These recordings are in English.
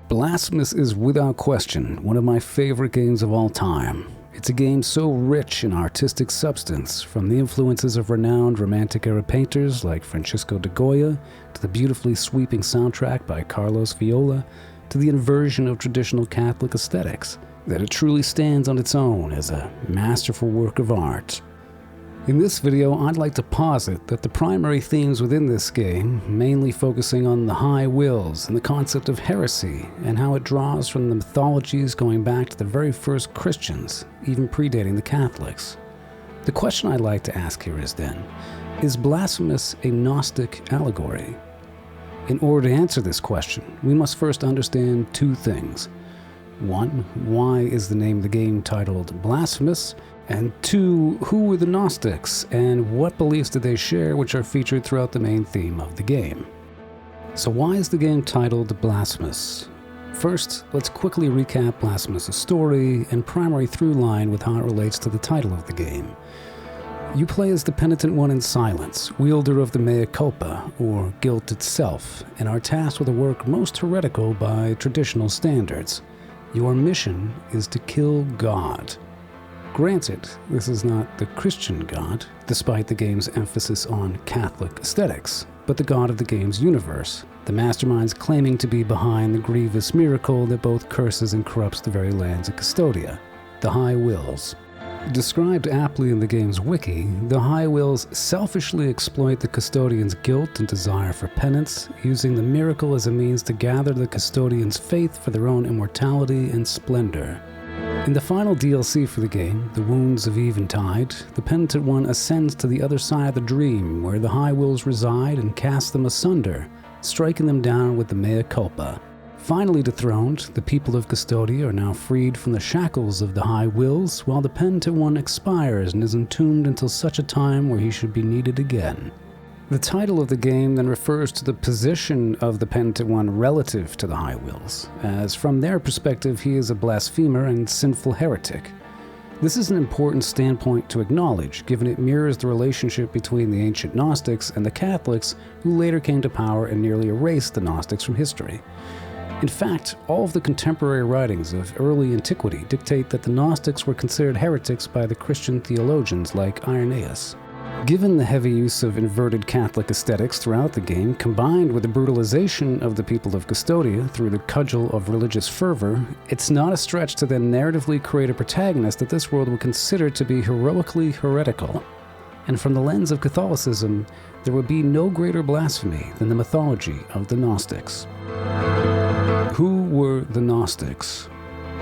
Blasphemous is without question one of my favorite games of all time. It's a game so rich in artistic substance, from the influences of renowned Romantic-era painters like Francisco de Goya, to the beautifully sweeping soundtrack by Carlos Viola, to the inversion of traditional Catholic aesthetics, that it truly stands on its own as a masterful work of art. In this video, I'd like to posit that the primary themes within this game, mainly focusing on the high wills and the concept of heresy, and how it draws from the mythologies going back to the very first Christians, even predating the Catholics. The question I'd like to ask here is then, is Blasphemous a Gnostic allegory? In order to answer this question, we must first understand two things. One, why is the name of the game titled Blasphemous? And two, who were the Gnostics, and what beliefs did they share which are featured throughout the main theme of the game? So why is the game titled Blasphemous? First, let's quickly recap Blasphemous' story and primary through line with how it relates to the title of the game. You play as the penitent one in silence, wielder of the mea culpa, or guilt itself, and are tasked with a work most heretical by traditional standards. Your mission is to kill God. Granted, this is not the Christian God, despite the game's emphasis on Catholic aesthetics, but the God of the game's universe, the masterminds claiming to be behind the grievous miracle that both curses and corrupts the very lands of Custodia, the High Wills. Described aptly in the game's wiki, the High Wills selfishly exploit the custodian's guilt and desire for penance, using the miracle as a means to gather the custodian's faith for their own immortality and splendor. In the final DLC for the game, The Wounds of Eventide, the penitent one ascends to the other side of the dream where the High Wills reside and casts them asunder, striking them down with the mea culpa. Finally dethroned, the people of Custodia are now freed from the shackles of the High Wills, while the penitent one expires and is entombed until such a time where he should be needed again. The title of the game then refers to the position of the penitent one relative to the High Wills, as from their perspective he is a blasphemer and sinful heretic. This is an important standpoint to acknowledge, given it mirrors the relationship between the ancient Gnostics and the Catholics, who later came to power and nearly erased the Gnostics from history. In fact, all of the contemporary writings of early antiquity dictate that the Gnostics were considered heretics by the Christian theologians like Irenaeus. Given the heavy use of inverted Catholic aesthetics throughout the game, combined with the brutalization of the people of Custodia through the cudgel of religious fervor, it's not a stretch to then narratively create a protagonist that this world would consider to be heroically heretical. And from the lens of Catholicism, there would be no greater blasphemy than the mythology of the Gnostics. Who were the Gnostics?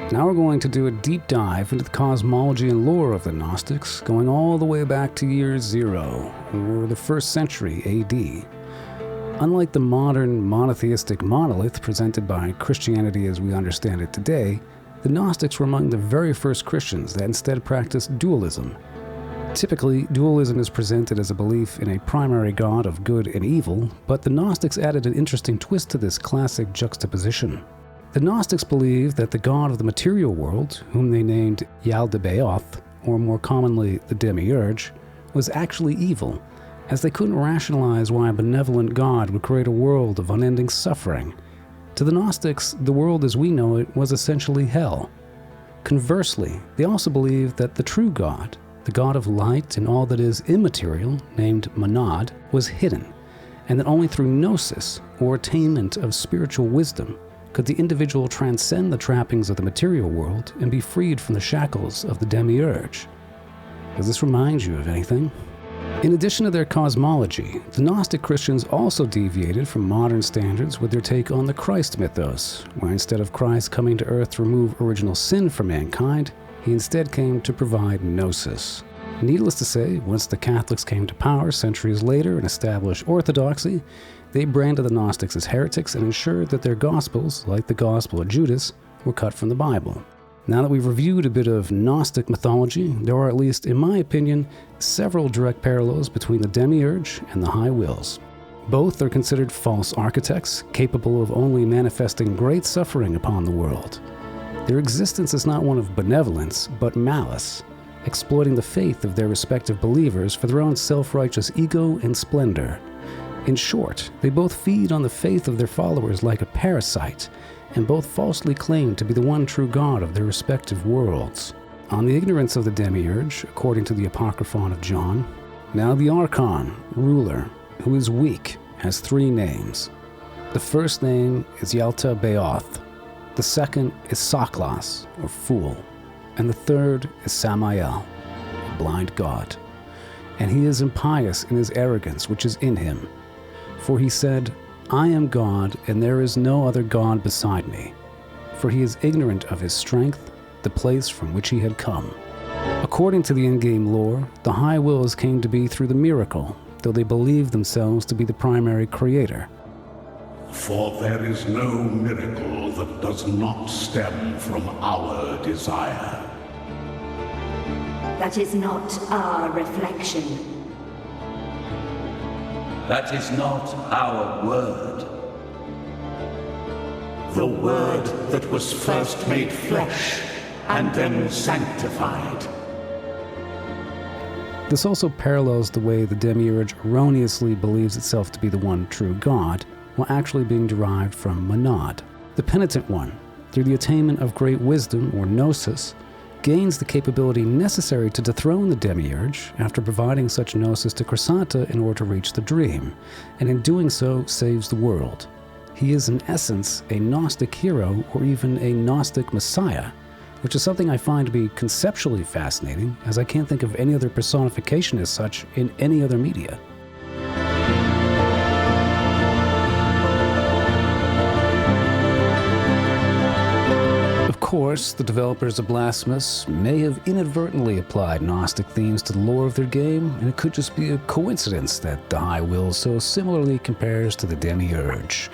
Now we're going to do a deep dive into the cosmology and lore of the Gnostics, going all the way back to year 0, or the 1st century AD. Unlike the modern monotheistic monolith presented by Christianity as we understand it today, the Gnostics were among the very first Christians that instead practiced dualism. Typically, dualism is presented as a belief in a primary god of good and evil, but the Gnostics added an interesting twist to this classic juxtaposition. The Gnostics believed that the god of the material world, whom they named Yaldabaoth, or more commonly the Demiurge, was actually evil, as they couldn't rationalize why a benevolent god would create a world of unending suffering. To the Gnostics, the world as we know it was essentially hell. Conversely, they also believed that the true god, the god of light and all that is immaterial, named Monad, was hidden, and that only through gnosis, or attainment of spiritual wisdom, could the individual transcend the trappings of the material world and be freed from the shackles of the Demiurge. Does this remind you of anything? In addition to their cosmology, the Gnostic Christians also deviated from modern standards with their take on the Christ mythos, where instead of Christ coming to earth to remove original sin for mankind, he instead came to provide gnosis. Needless to say, once the Catholics came to power centuries later and established orthodoxy, they branded the Gnostics as heretics and ensured that their Gospels, like the Gospel of Judas, were cut from the Bible. Now that we've reviewed a bit of Gnostic mythology, there are, at least in my opinion, several direct parallels between the Demiurge and the High Wills. Both are considered false architects, capable of only manifesting great suffering upon the world. Their existence is not one of benevolence, but malice, exploiting the faith of their respective believers for their own self-righteous ego and splendor. In short, they both feed on the faith of their followers like a parasite, and both falsely claimed to be the one true God of their respective worlds. On the ignorance of the Demiurge, according to the Apocryphon of John, now the Archon, ruler, who is weak, has 3 names. The first name is Yalta Beoth, the second is Saklas, or fool, and the third is Samael, a blind god. And he is impious in his arrogance which is in him. For he said, I am God, and there is no other God beside me. For he is ignorant of his strength, the place from which he had come. According to the in-game lore, the High Wills came to be through the miracle, though they believed themselves to be the primary creator. For there is no miracle that does not stem from our desire. That is not our reflection. That is not our word. The word that was first made flesh and then sanctified. This also parallels the way the Demiurge erroneously believes itself to be the one true God, while actually being derived from Monad. The penitent one, through the attainment of great wisdom, or Gnosis, gains the capability necessary to dethrone the Demiurge after providing such Gnosis to Chrysanta in order to reach the dream, and in doing so saves the world. He is in essence a Gnostic hero, or even a Gnostic messiah, which is something I find to be conceptually fascinating, as I can't think of any other personification as such in any other media. Of course, the developers of Blasphemous may have inadvertently applied Gnostic themes to the lore of their game, and it could just be a coincidence that the High Will so similarly compares to the Demiurge.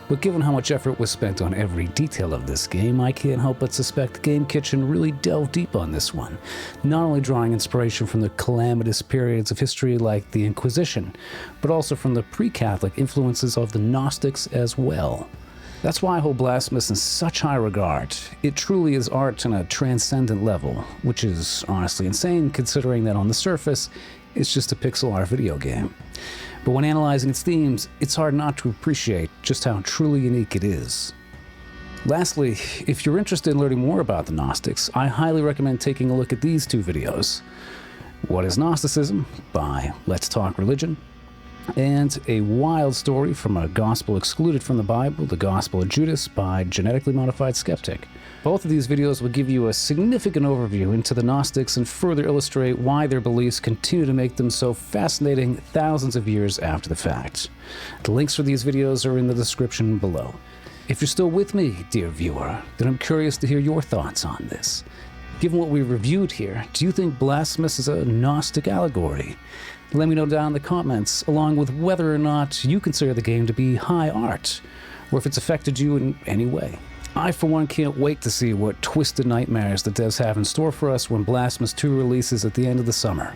But given how much effort was spent on every detail of this game, I can't help but suspect the Game Kitchen really delved deep on this one, not only drawing inspiration from the calamitous periods of history like the Inquisition, but also from the pre-Catholic influences of the Gnostics as well. That's why I hold Blasphemous in such high regard. It truly is art on a transcendent level, which is honestly insane considering that on the surface, it's just a pixel art video game. But when analyzing its themes, it's hard not to appreciate just how truly unique it is. Lastly, if you're interested in learning more about the Gnostics, I highly recommend taking a look at these 2 videos. What is Gnosticism? By Let's Talk Religion, and A Wild Story from a Gospel Excluded from the Bible, the Gospel of Judas by Genetically Modified Skeptic. Both of these videos will give you a significant overview into the Gnostics and further illustrate why their beliefs continue to make them so fascinating thousands of years after the fact. The links for these videos are in the description below. If you're still with me, dear viewer, then I'm curious to hear your thoughts on this. Given what we've reviewed here, do you think Blasphemous is a Gnostic allegory? Let me know down in the comments, along with whether or not you consider the game to be high art, or if it's affected you in any way. I, for one, can't wait to see what twisted nightmares the devs have in store for us when Blasphemous 2 releases at the end of the summer.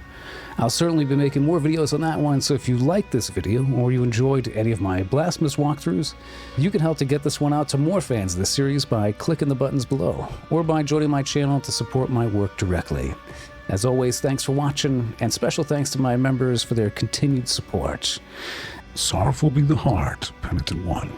I'll certainly be making more videos on that one, so if you liked this video, or you enjoyed any of my Blasphemous walkthroughs, you can help to get this one out to more fans of this series by clicking the buttons below, or by joining my channel to support my work directly. As always, thanks for watching, and special thanks to my members for their continued support. Sorrowful be the heart, penitent one.